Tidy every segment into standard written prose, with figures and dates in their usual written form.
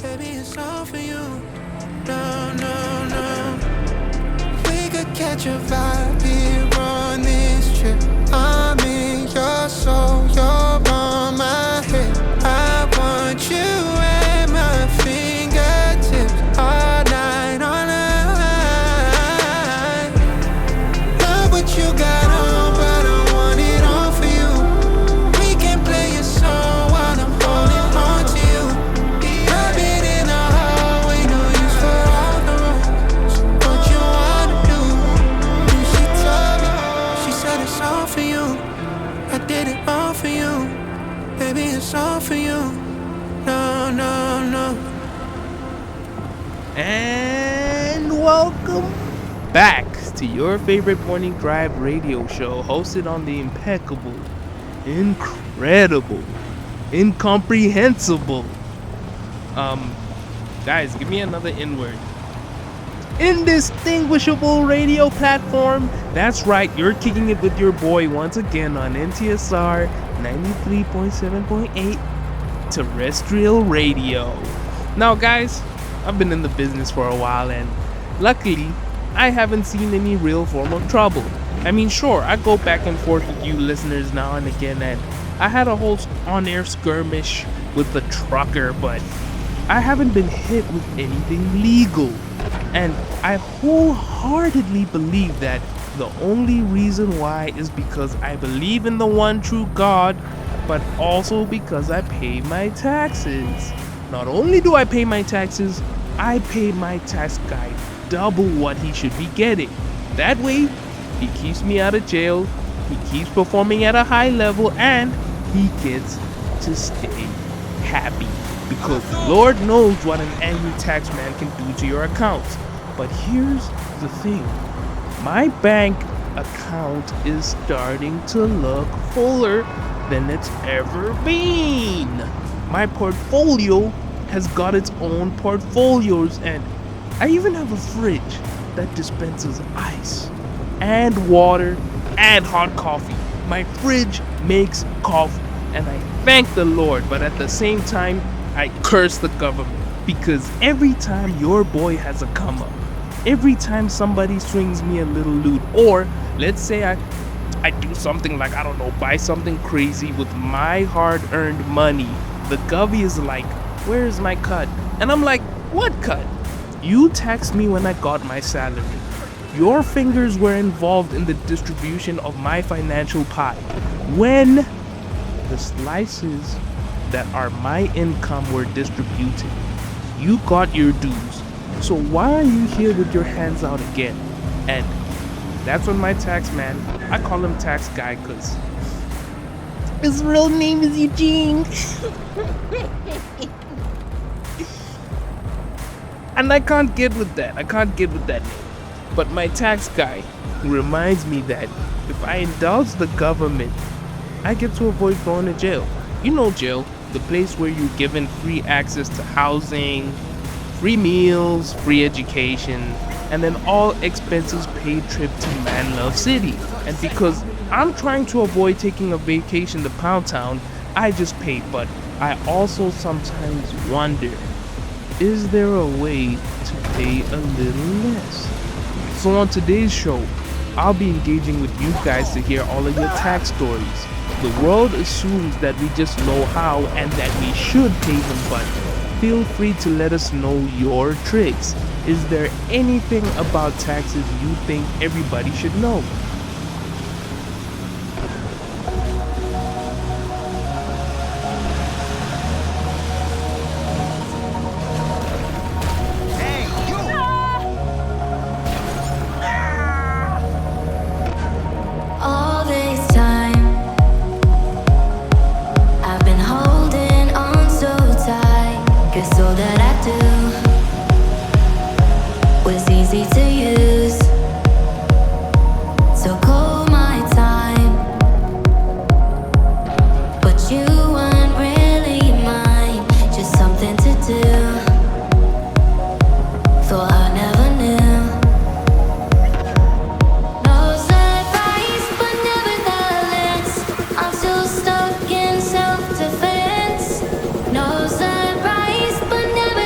Baby, it's all for you. No, no, no. We could catch a vibe here on this trip. I'm in your soul, you're on my head. I want you at my fingertips all night, all night. Love what you got on, but I want it all for you. We can play a song while I'm holding on to you. I've been in the hallway, no use for all the roads. What you wanna do? And she told me, she said it's all for you. I did it all for you. Baby, it's all for you. No, no, no. And welcome back to your favorite morning drive radio show, hosted on the impeccable, incredible, incomprehensible, guys, give me another N-word. Indistinguishable radio platform. That's right, you're kicking it with your boy once again on NTSR 93.7.8 terrestrial radio. Now guys, I've been in the business for a while and luckily I haven't seen any real form of trouble. I mean, sure, I go back and forth with you listeners now and again, and I had a whole on-air skirmish with the trucker, but I haven't been hit with anything legal. And I wholeheartedly believe that the only reason why is because I believe in the one true God, but also because I pay my taxes. Not only do I pay my taxes, I pay my tax guy double what he should be getting. That way, he keeps me out of jail, he keeps performing at a high level, and he gets to stay happy. Because Lord knows what an angry tax man can do to your accounts. But here's the thing. My bank account is starting to look fuller than it's ever been. My portfolio has got its own portfolios, and I even have a fridge that dispenses ice and water and hot coffee. My fridge makes coffee, and I thank the Lord, but at the same time, I curse the government, because every time your boy has a come up, every time somebody swings me a little loot, or let's say I do something like, I don't know, buy something crazy with my hard-earned money, the govy is like, where's my cut? And I'm like, what cut? You taxed me when I got my salary. Your fingers were involved in the distribution of my financial pie. When the slices that are my income were distributed, you got your dues. So why are you here with your hands out again? And that's when my tax man, I call him tax guy because his real name is Eugene. And I can't get with that. name. But my tax guy reminds me that if I indulge the government, I get to avoid going to jail. You know jail, the place where you're given free access to housing, free meals, free education, and then all expenses paid trip to Man Love City. And because I'm trying to avoid taking a vacation to Pound Town, I just pay. But I also sometimes wonder, is there a way to pay a little less? So on today's show, I'll be engaging with you guys to hear all of your tax stories. The world assumes that we just know how and that we should pay them, but feel free to let us know your tricks. Is there anything about taxes you think everybody should know? All this time, I've been holding on so tight, 'cause all that I do was easy to use. So call my time, but you weren't really mine, just something to do. Thought I never knew. No surprise, but nevertheless, I'm still stuck in self-defense. No surprise, but nevertheless.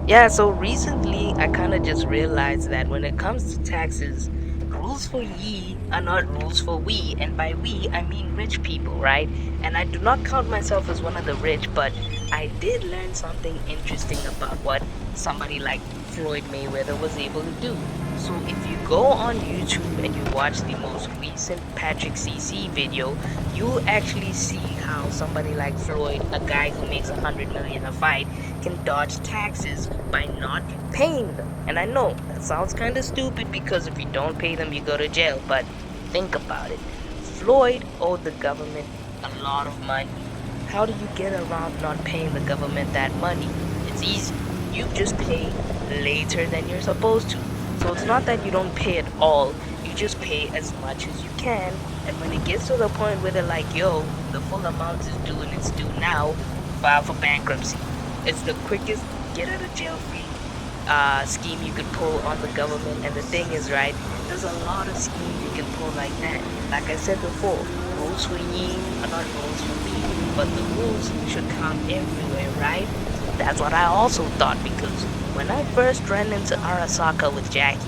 Yeah, so recently I kind of just realized that when it comes to taxes, rules for ye are not rules for we. And by we, I mean rich people, right? And I do not count myself as one of the rich, but I did learn something interesting about what somebody like Floyd Mayweather was able to do. So if you go on YouTube and you watch the most recent Patrick CC video, you actually see how somebody like Floyd, a guy who makes 100 million a fight, can dodge taxes by not paying them. And I know that sounds kind of stupid because if you don't pay them, you go to jail. But think about it. Floyd owed the government a lot of money. How do you get around not paying the government that money? It's easy. You just pay later than you're supposed to. So it's not that you don't pay at all, you just pay as much as you can. And when it gets to the point where they're like, yo, the full amount is due and it's due now, file for bankruptcy. It's the quickest get out of jail free scheme you could pull on the government. And the thing is, right, there's a lot of schemes you can pull like that. Like I said before, rules for ye are not rules for me, but the rules should count everywhere, right? That's what I also thought, because when I first ran into Arasaka with Jackie,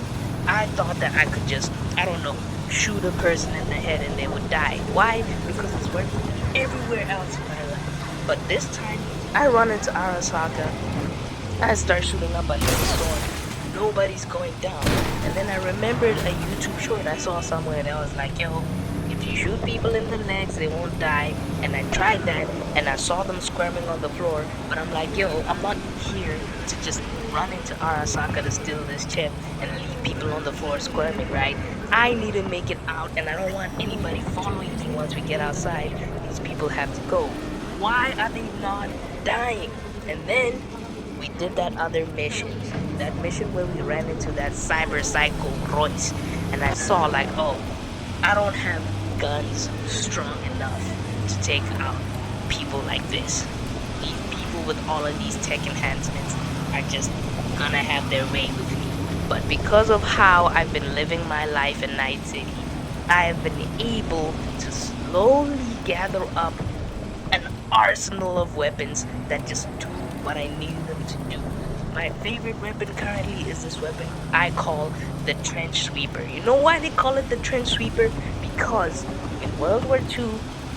I thought that I could just, I don't know, shoot a person in the head and they would die. Why? Because it's worked for me everywhere else in my life. But this time, I run into Arasaka, I start shooting up a hailstorm, nobody's going down. And then I remembered a YouTube short I saw somewhere that was like, yo, if you shoot people in the legs, they won't die. And I tried that, and I saw them squirming on the floor. But I'm like, yo, I'm not here to just run into Arasaka to steal this chip and leave people on the floor squirming, right? I need to make it out, and I don't want anybody following me once we get outside. These people have to go. Why are they not dying? And then we did that other mission. That mission where we ran into that cyber psycho Royce. And I saw like, oh, I don't have guns strong enough to take out people like this. These people with all of these tech enhancements are just gonna have their way with me. But because of how I've been living my life in Night City, I have been able to slowly gather up an arsenal of weapons that just do what I need them to do. My favorite weapon currently is this weapon I call the trench sweeper. You know why they call it the trench sweeper? Because in World War II,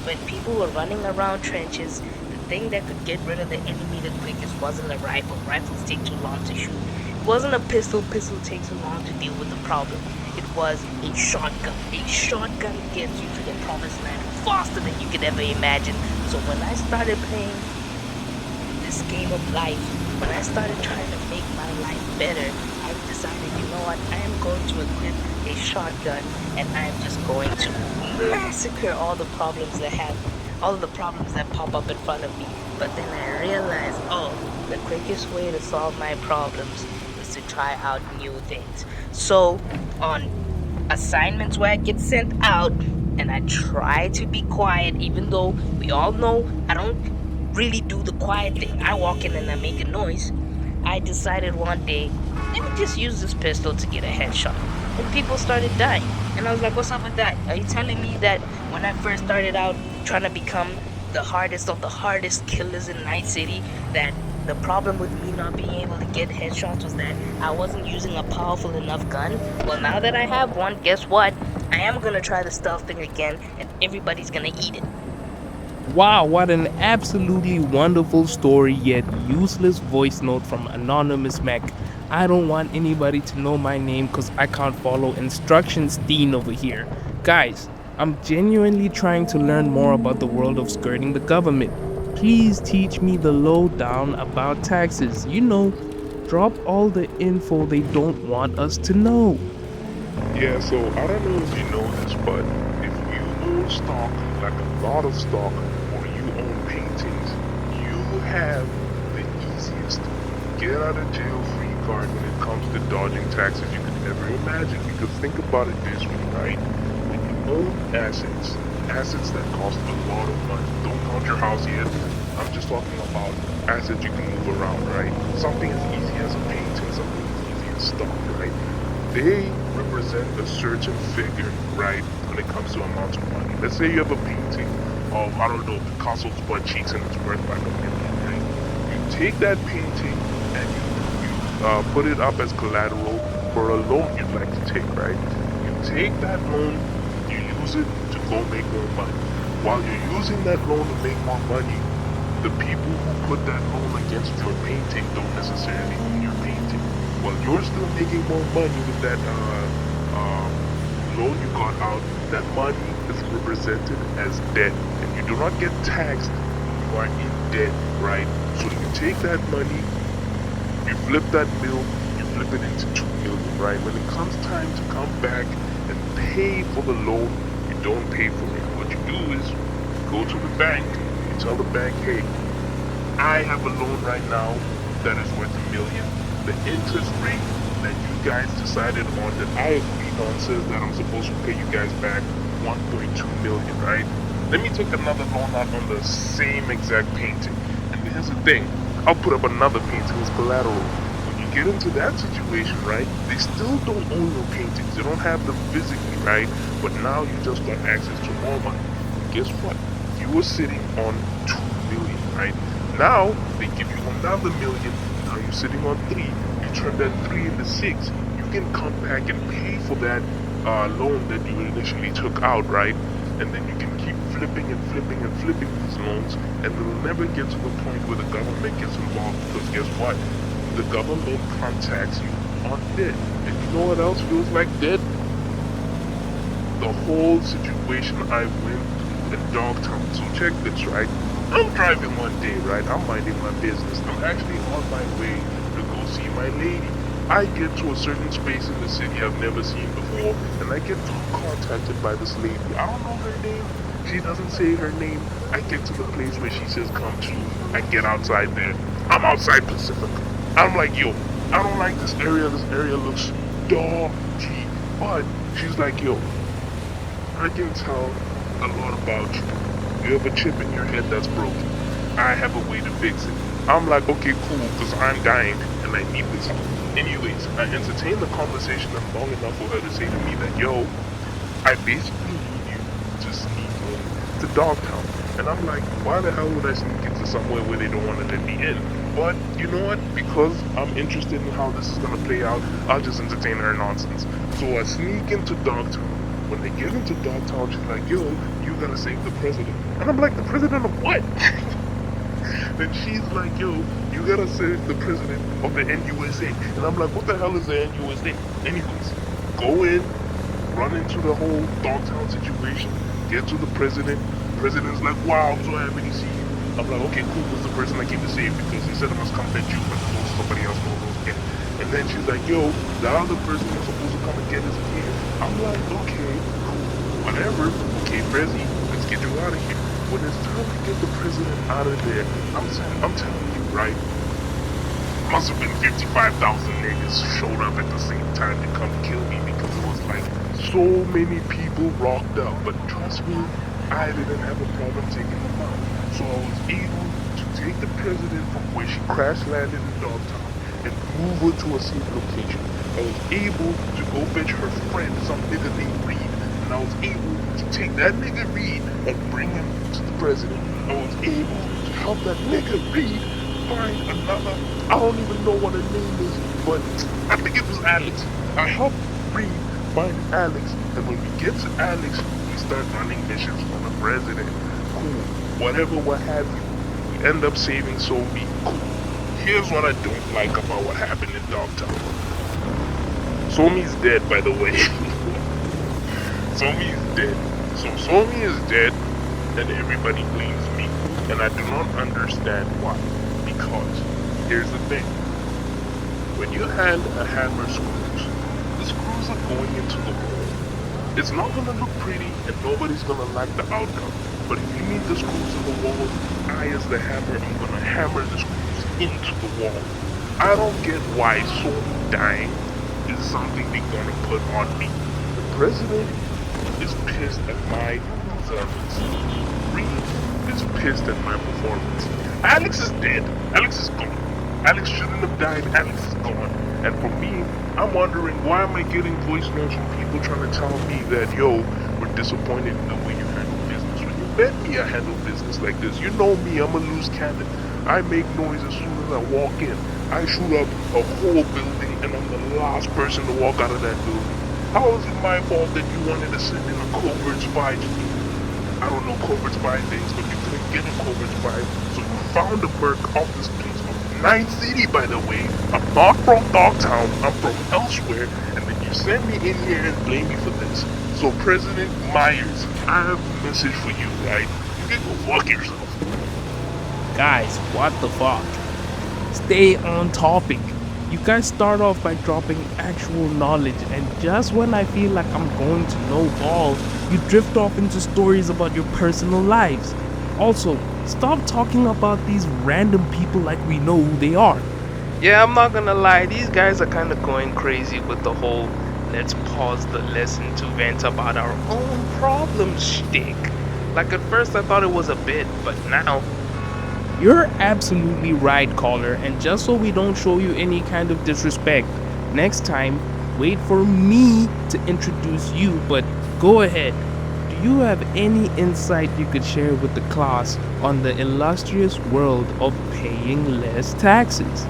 when people were running around trenches, the thing that could get rid of the enemy the quickest wasn't a rifle. Rifles take too long to shoot. It wasn't a pistol. Pistol takes too long to deal with the problem. It was a shotgun. A shotgun gets you to the promised land faster than you could ever imagine. So when I started playing this game of life, when I started trying to make my life better, I decided, you know what, I am going to equip a shotgun and I am just going to massacre all the problems that pop up in front of me. But then I realized, oh, the quickest way to solve my problems is to try out new things. So on assignments where I get sent out and I try to be quiet, even though we all know I don't really do the quiet thing. I walk in and I make a noise. I decided one day, let me just use this pistol to get a headshot. And people started dying. And I was like, what's up with that? Are you telling me that when I first started out trying to become the hardest of the hardest killers in Night City, that the problem with me not being able to get headshots was that I wasn't using a powerful enough gun? Well, now that I have one, guess what? I am gonna try the stealth thing again, and everybody's gonna eat it. Wow, what an absolutely wonderful story yet useless voice note from Anonymous Mac. I don't want anybody to know my name because I can't follow instructions Dean over here. Guys, I'm genuinely trying to learn more about the world of skirting the government. Please teach me the lowdown about taxes. You know, drop all the info they don't want us to know. Yeah, so I don't know if you know this, but if you own stock, like a lot of stock, or you own paintings, you have the easiest get out of jail free card when it comes to dodging taxes you could ever imagine. Because think about it this way, right? When you own assets that cost a lot of money, don't count your house yet. I'm just talking about assets you can move around, right? Something as easy as a painting, something as easy as stock, right? They represent a certain figure, right, when it comes to amount of money. Let's say you have a painting of, I don't know, Picasso's butt cheeks and it's worth like $1 million, right? You take that painting and you put it up as collateral for a loan you'd like to take, right? You take that loan, you use it to go make more money. While you're using that loan to make more money, the people who put that loan against your painting don't necessarily own your painting. While you're still making more money with that loan you got out, that money is represented as debt, and you do not get taxed when you are in debt, right? So you take that money, you flip that bill, you flip it into 2 million, right? When it comes time to come back and pay for the loan, you don't pay for it. What you do is go to the bank, you tell the bank, hey, I have a loan right now that is worth $1 million. The interest rate that you guys decided on, that I agreed on, says that I'm supposed to pay you guys back 1.2 million, right? Let me take another loan out on the same exact painting. And here's the thing, I'll put up another painting as collateral. When you get into that situation, right, they still don't own your paintings. They don't have them physically, right? But now you just got access to more money. Guess what? You were sitting on 2 million, right? Now they give you another million. Now you're sitting on 3. You turn that 3 into 6. You can come back and pay for that loan that you initially took out, right? And then you can keep flipping and flipping and flipping these loans, and it'll never get to the point where the government gets involved, because guess what? The government contacts you on debt. And you know what else feels like debt? The whole situation I went through in Dogtown. So check this, right? I'm driving one day, right? I'm minding my business. I'm actually on my way to go see my lady. I get to a certain space in the city I've never seen before, and I get contacted by this lady. I don't know her name. She doesn't say her name. I get to the place where she says come to. I get outside there. I'm outside Pacific. I'm like, yo, I don't like this area. This area looks dodgy. But she's like, yo, I can tell a lot about you. You have a chip in your head that's broken. I have a way to fix it. I'm like, okay, cool, because I'm dying and I need this. Anyways, I entertained the conversation long enough for her to say to me that, yo, I basically need you to sneak in to Dogtown. And I'm like, why the hell would I sneak into somewhere where they don't want to let me in? But you know what? Because I'm interested in how this is going to play out, I'll just entertain her nonsense. So I sneak into Dogtown. When they get into Dogtown, she's like, yo, you gotta save the president. And I'm like, the president of what? Then she's like, yo, you gotta save the president of the NUSA. And I'm like, what the hell is the NUSA? Anyways, go in, run into the whole Dogtown situation, get to the president. The president's like, wow, I'm so happy to see you. I'm like, okay, cool, who's the person I came to save? Because he said I must come at you, but somebody else knows again. And then she's like, yo, the other person who's supposed to come and get us here. I'm like, okay, cool, whatever. Okay, Prezi, let's get you out of here. When it's time to get the president out of there, I'm telling you, right? Must have been 55,000 niggas showed up at the same time to come kill me, because it was like so many people rocked up. But trust me, I didn't have a problem taking them out. So I was able to take the president from where she crash landed in Dogtown and move her to a safe location. I was able to go fetch her friend, some nigga named Reed, and I was able to take that nigga Reed and bring him to the president. I was able to help that nigga Reed find another, I don't even know what her name is, but I think it was Alex. I helped Reed find Alex, and when we get to Alex, we start running missions for the president. Cool, whatever, what have you. We end up saving Sophie. Cool. Here's what I don't like about what happened in Dogtown. Somi's dead, by the way. Somi is dead. So Somi is dead, and everybody blames me. And I do not understand why. Because, here's the thing. When you hand a hammer screws, the screws are going into the wall. It's not going to look pretty, and nobody's going to like the outcome. But if you need the screws in the wall, I as the hammer, I'm going to hammer the screws into the wall. I don't get why Somi dying is something they're gonna put on me. The president is pissed at my performance. Reed is pissed at my performance. Alex is dead. Alex is gone. Alex shouldn't have died. Alex is gone. And for me, I'm wondering, why am I getting voice notes from people trying to tell me that, yo, we're disappointed in the way you handle business. When you met me, I handle business like this. You know me, I'm a loose cannon. I make noise as soon as I walk in. I shoot up a whole building and I'm the last person to walk out of that building. How is it my fault that you wanted to send in a covert spy to me? I don't know covert spy things, but you couldn't get a covert spy, so you found a merc off the streets of Night City, by the way. I'm not from Dogtown, I'm from elsewhere, and then you send me in here and blame me for this. So President Myers, I have a message for you, right? You can go fuck yourself. Guys, what the fuck? Stay on topic. You guys start off by dropping actual knowledge, and just when I feel like I'm going to know all, you drift off into stories about your personal lives. Also, stop talking about these random people like we know who they are. Yeah, I'm not gonna lie, these guys are kind of going crazy with the whole let's pause the lesson to vent about our own problems shtick. Like at first I thought it was a bit, but now you're absolutely right, caller, and just so we don't show you any kind of disrespect, next time, wait for me to introduce you, but go ahead. Do you have any insight you could share with the class on the illustrious world of paying less taxes?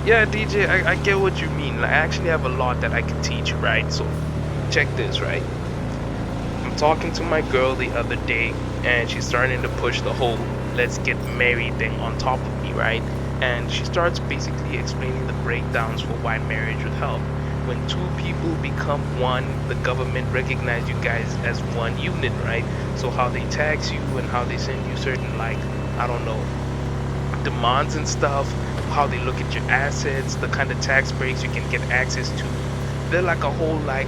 Yeah, DJ, I get what you mean. I actually have a lot that I can teach you, right? So, check this, right? I'm talking to my girl the other day, and she's starting to push the whole let's get married thing on top of me, right? And she starts basically explaining the breakdowns for why marriage would help. When two people become one, the government recognize you guys as one unit, right? So how they tax you and how they send you certain, like, I don't know, demands and stuff, how they look at your assets, the kind of tax breaks you can get access to. They're like a whole, like,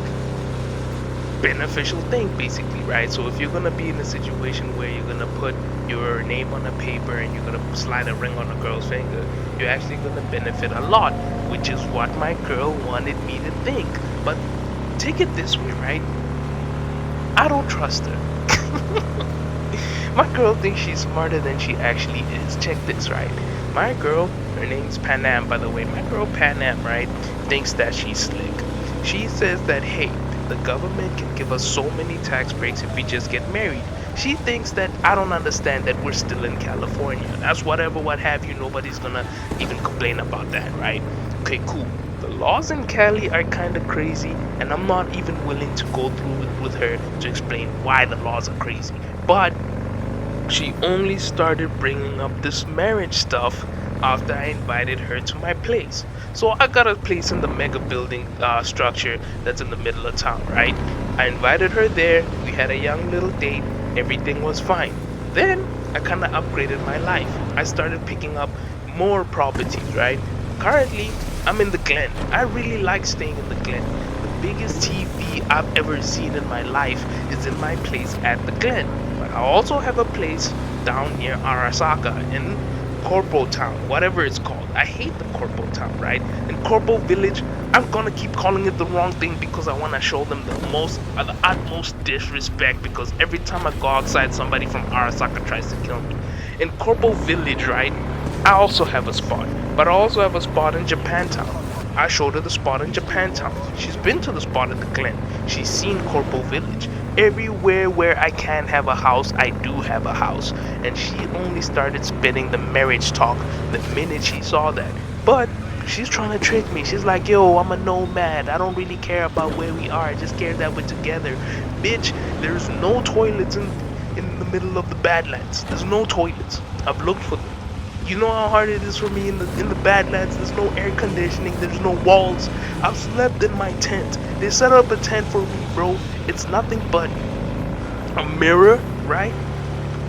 beneficial thing basically, right? So if you're gonna be in a situation where you're gonna put your name on a paper and you're gonna slide a ring on a girl's finger, you're actually gonna benefit a lot, which is what my girl wanted me to think. But take it this way, right? I don't trust her. My girl thinks she's smarter than she actually is. Check this, right? My girl, her name's Panam, by the way. My girl Panam, right, thinks that she's slick. She says that, hey, the government can give us so many tax breaks if we just get married. She thinks that I don't understand that we're still in California. That's whatever, what have you. Nobody's gonna even complain about that, right? Okay, cool. The laws in Cali are kind of crazy, and I'm not even willing to go through it with her to explain why the laws are crazy. But she only started bringing up this marriage stuff after I invited her to my place. So I got a place in the mega building structure that's in the middle of town, right? I invited her there, we had a young little date, everything was fine. Then I kind of upgraded my life. I started picking up more properties, right? Currently, I'm in the Glen. I really like staying in the Glen. The biggest TV I've ever seen in my life is in my place at the Glen. But I also have a place down near Arasaka in Corporal Town, whatever it's called. I hate the Corporal Town, right? In Corporal Village, I'm gonna keep calling it the wrong thing because I want to show them the utmost disrespect, because every time I go outside, somebody from Arasaka tries to kill me. In Corporal Village, right, I also have a spot, but I also have a spot in Japantown. I showed her the spot in Japantown. She's been to the spot at the Glen. She's seen Corporal Village. Everywhere where I can have a house, I do have a house. And she only started spitting the marriage talk the minute she saw that. But she's trying to trick me. She's like, yo, I'm a nomad. I don't really care about where we are. I just care that we're together. Bitch, there's no toilets in the middle of the Badlands. There's no toilets. I've looked for them. You know how hard it is for me in the Badlands. There's no air conditioning. There's no walls. I've slept in my tent. They set up a tent for me, bro. It's nothing but a mirror, right?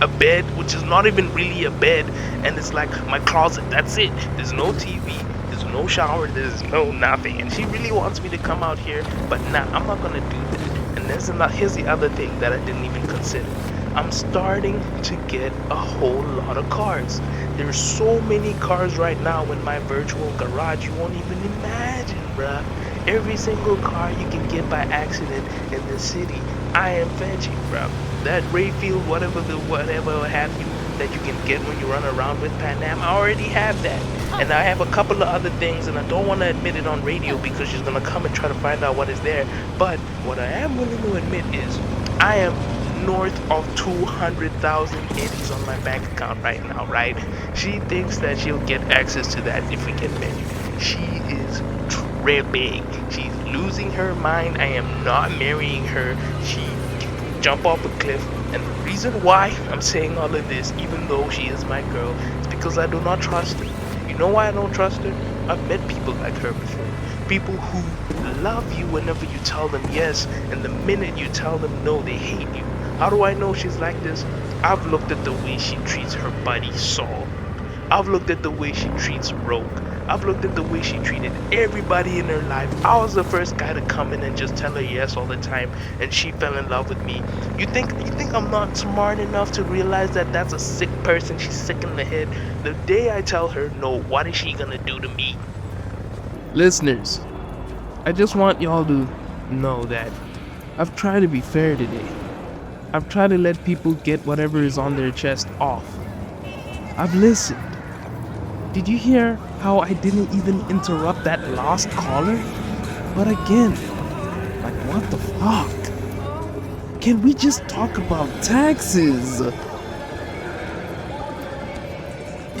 A bed, which is not even really a bed, and it's like my closet. That's it. There's no TV. There's no shower. There's no nothing. And she really wants me to come out here, but nah, I'm not gonna do that. And here's the other thing that I didn't even consider. I'm starting to get a whole lot of cars. There's so many cars right now in my virtual garage, you won't even imagine, bruh. Every single car you can get by accident in the city, I am fetching, bruh. That Rayfield, whatever have you, that you can get when you run around with Pan Am, I already have that. And I have a couple of other things, and I don't want to admit it on radio because she's going to come and try to find out what is there. But what I am willing to admit is I am north of 200,000 eddies on my bank account right now, right? She thinks that she'll get access to that if we get married. She is tripping. She's losing her mind. I am not marrying her. She can jump off a cliff. And the reason why I'm saying all of this, even though she is my girl, is because I do not trust her. You know why I don't trust her? I've met people like her before. People who love you whenever you tell them yes, and the minute you tell them no, they hate you. How do I know she's like this? I've looked at the way she treats her buddy Saul. I've looked at the way she treats Rogue. I've looked at the way she treated everybody in her life. I was the first guy to come in and just tell her yes all the time, and she fell in love with me. You think I'm not smart enough to realize that that's a sick person? She's sick in the head. The day I tell her no, what is she gonna do to me? Listeners, I just want y'all to know that I've tried to be fair today. I've tried to let people get whatever is on their chest off. I've listened. Did you hear how I didn't even interrupt that last caller? But again, like what the fuck? Can we just talk about taxes?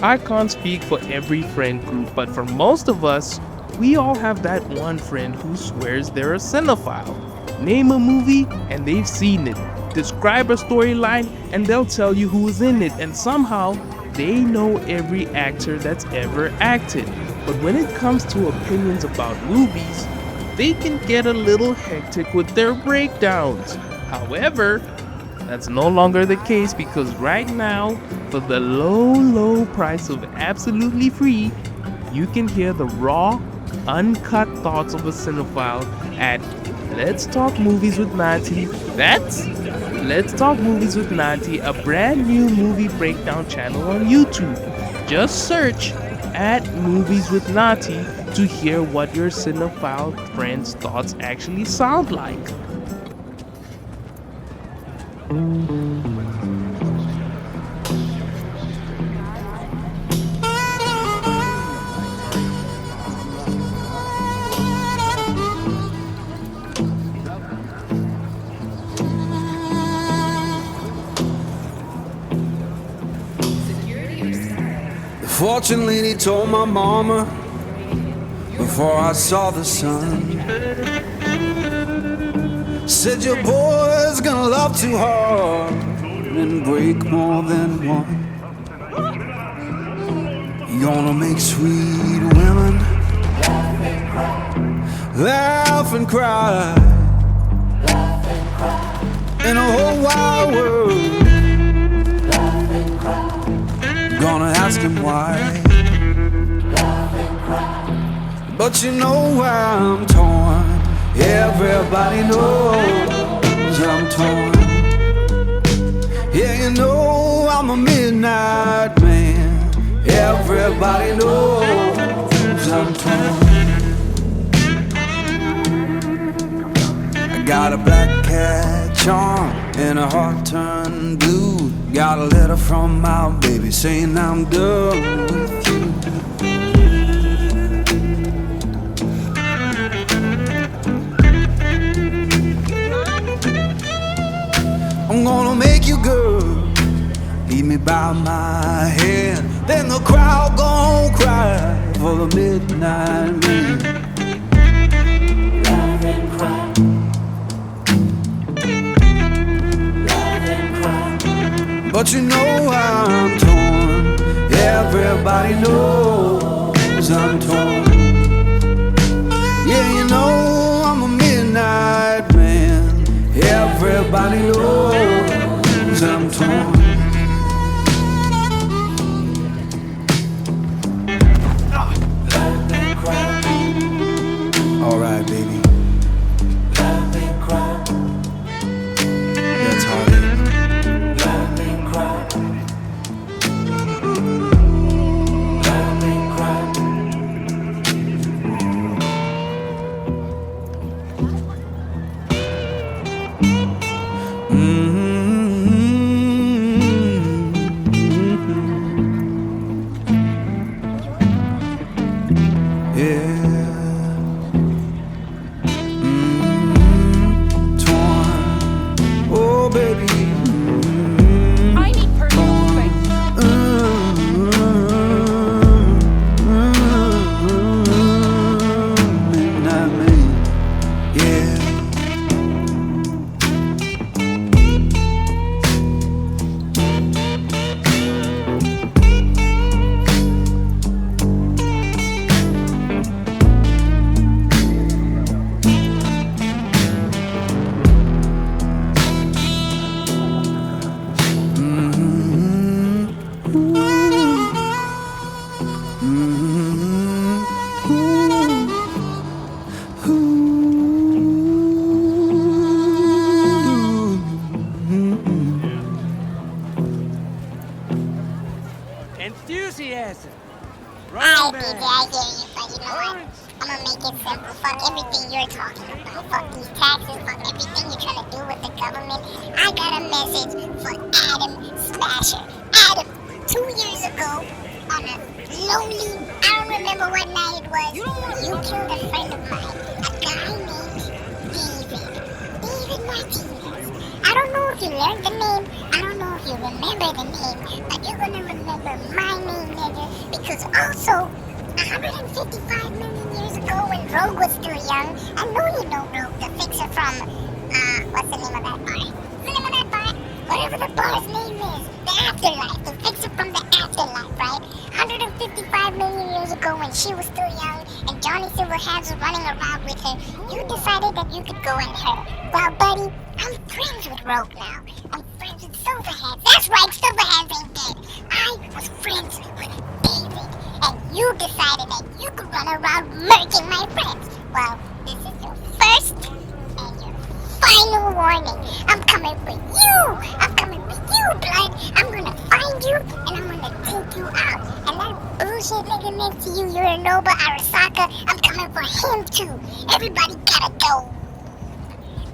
I can't speak for every friend group, but for most of us, we all have that one friend who swears they're a cinephile. Name a movie and they've seen it. Describe a storyline and they'll tell you who's in it, and somehow they know every actor that's ever acted. But when it comes to opinions about movies, they can get a little hectic with their breakdowns. However, that's no longer the case, because right now, for the low price of absolutely free, you can hear the raw, uncut thoughts of a cinephile at Let's Talk Movies with Nati. That's Let's Talk Movies with Nati, a brand new movie breakdown channel on YouTube. Just search at Movies with Nati to hear what your cinephile friends' thoughts actually sound like. Fortune lady told my mama before I saw the sun. Said your boy's gonna love too hard and break more than one. You're gonna make sweet women laugh and cry in a whole wide world. Gonna ask him why, but you know I'm torn. Everybody knows I'm torn. Yeah, you know I'm a midnight man. Everybody knows I'm torn. I got a black cat charm and a heart turned blue. Got a letter from my baby saying I'm done with you. I'm gonna make you good, lead me by my hand. Then the crowd gon' cry for the midnight man. Love and cry. But you know I'm torn. Everybody knows I'm torn. Yeah, you know I'm a midnight man. Everybody knows I'm torn. Love and cry. Alright, baby. Love and cry. That's how it is. Torn, oh baby. know what? I'm gonna make it simple. Fuck everything you're talking about. Fuck these taxes. Fuck everything you're trying to do with the government. I got a message for Adam Smasher. Adam, 2 years ago, on a lonely, I don't remember what night it was, you killed a friend of mine. A guy named David. David Martinez. I don't know if you learned the name. I don't know if you remember the name. But you're gonna remember my name, nigga. Because also, 155 million years ago when Rogue was still young, I know you know Rogue, the fixer from, what's the name of that bar? What's the name of that bar? Whatever the bar's name is. The Afterlife. The fixer from the Afterlife, right? 155 million years ago when she was still young and Johnny Silverhands was running around with her, you decided that you could go in her. Well, buddy, I'm friends with Rogue now. I'm friends with Silverhands. That's right, Silverhands ain't dead. I was friends with David. And you decided that you could run around murking my friends. Well, this is your first and your final warning. I'm coming for you. I'm coming for you, blood. I'm gonna find you and I'm gonna take you out. And that bullshit nigga next to you, Yorinobu Arasaka, I'm coming for him too. Everybody gotta go.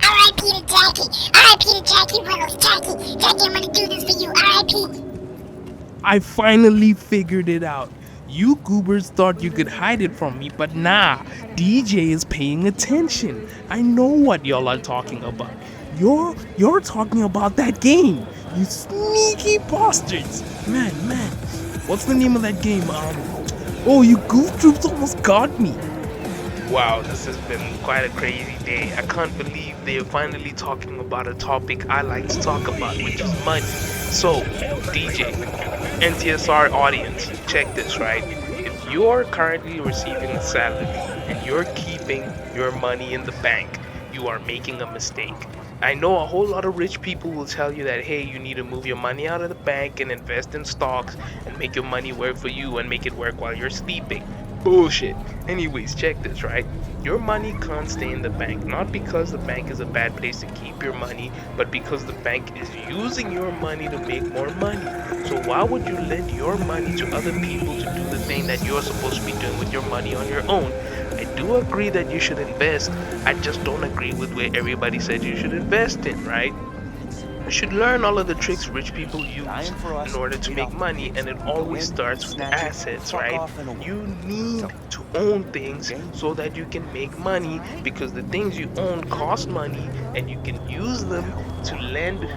R.I.P. to Jackie. R.I.P. to Jackie Reynolds. Jackie, I'm gonna do this for you. R.I.P. I finally figured it out. You goobers thought you could hide it from me, but nah, DJ is paying attention. I know what y'all are talking about. You're talking about that game. You sneaky bastards. Man, what's the name of that game? Oh, you goof troops almost got me. Wow, this has been quite a crazy day. I can't believe they're finally talking about a topic I like to talk about, which is money. So, DJ, NTSR audience, check this, right? If you are currently receiving a salary and you're keeping your money in the bank, you are making a mistake. I know a whole lot of rich people will tell you that, hey, you need to move your money out of the bank and invest in stocks and make your money work for you and make it work while you're sleeping. Bullshit. Anyways, check this, right? Your money can't stay in the bank, not because the bank is a bad place to keep your money, but because the bank is using your money to make more money. So why would you lend your money to other people to do the thing that you're supposed to be doing with your money on your own? I do agree that you should invest. I just don't agree with where everybody said you should invest in, right? You should learn all of the tricks rich people use in order to make money, and it always starts with assets, right? You need to own things so that you can make money, because the things you own cost money and you can use them to lend.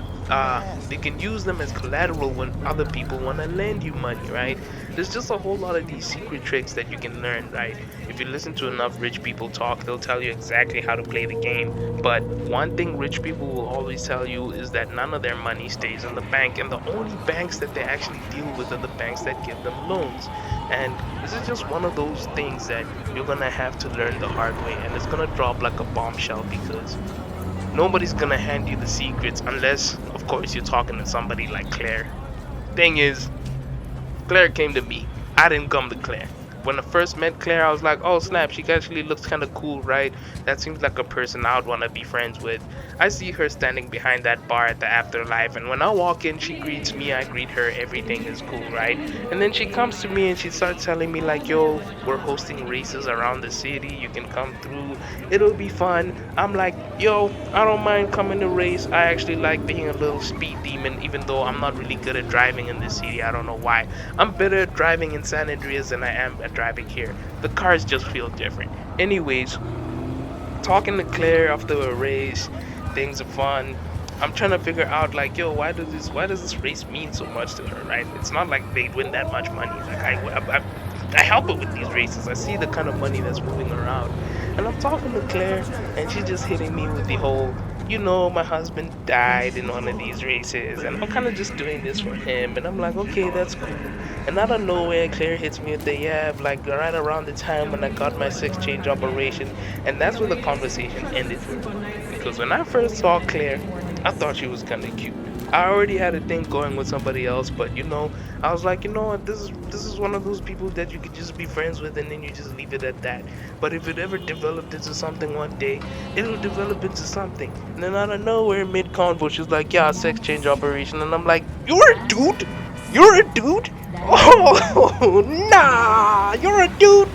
They can use them as collateral when other people want to lend you money, right? There's just a whole lot of these secret tricks that you can learn, right? If you listen to enough rich people talk, they'll tell you exactly how to play the game. But one thing rich people will always tell you is that none of their money stays in the bank, and the only banks that they actually deal with are the banks that give them loans. And this is just one of those things that you're gonna have to learn the hard way, and it's gonna drop like a bombshell, because nobody's gonna hand you the secrets unless, of course, you're talking to somebody like Claire. Thing is, Claire came to me. I didn't come to Claire. When I first met Claire, I was like, oh snap, she actually looks kind of cool, right? That seems like a person I would want to be friends with. I see her standing behind that bar at the Afterlife, and when I walk in, she greets me, I greet her, everything is cool, right? And then she comes to me and she starts telling me like, yo, we're hosting races around the city, you can come through, it'll be fun. I'm like, yo, I don't mind coming to race. I actually like being a little speed demon, even though I'm not really good at driving in this city. I don't know why. I'm better at driving in San Andreas than I am at driving here. The cars just feel different. Anyways, talking to Claire after a race, things are fun. I'm trying to figure out like, yo, why does this race mean so much to her, right? It's not like they win that much money. Like I help her with these races. I see the kind of money that's moving around, and I'm talking to Claire, and she's just hitting me with the whole, you know, my husband died in one of these races, and I'm kind of just doing this for him. And I'm like, okay, that's cool. And out of nowhere, Claire hits me with the, yeah, like right around the time when I got my sex change operation. And that's where the conversation ended for me. Because when I first saw Claire, I thought she was kind of cute. I already had a thing going with somebody else, but you know, I was like, you know what, this is one of those people that you could just be friends with and then you just leave it at that. But if it ever developed into something one day, it'll develop into something. And then out of nowhere, mid-convo, she's like, yeah, sex change operation. And I'm like, you're a dude? You're a dude? Oh, nah, you're a dude?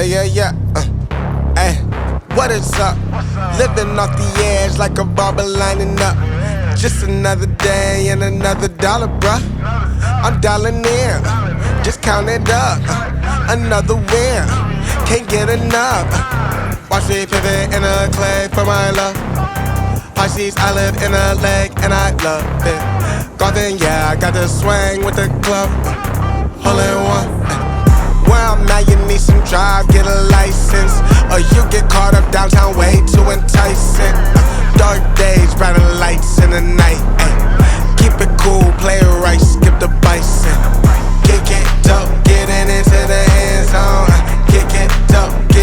Yeah. Hey, what is up? Living off the edge like a barber lining up. Just another day and another dollar, bruh. I'm dialing in, just count it up. Another win, can't get enough. Watch me pivot in a clay for my love. Pisces, I live in a lake and I love it. Golden, yeah, I got the swing with the club. Hole in one. Where I'm at, you need some drive, get a license. Or you get caught up downtown way too enticing. Dark days, brighter lights in the night.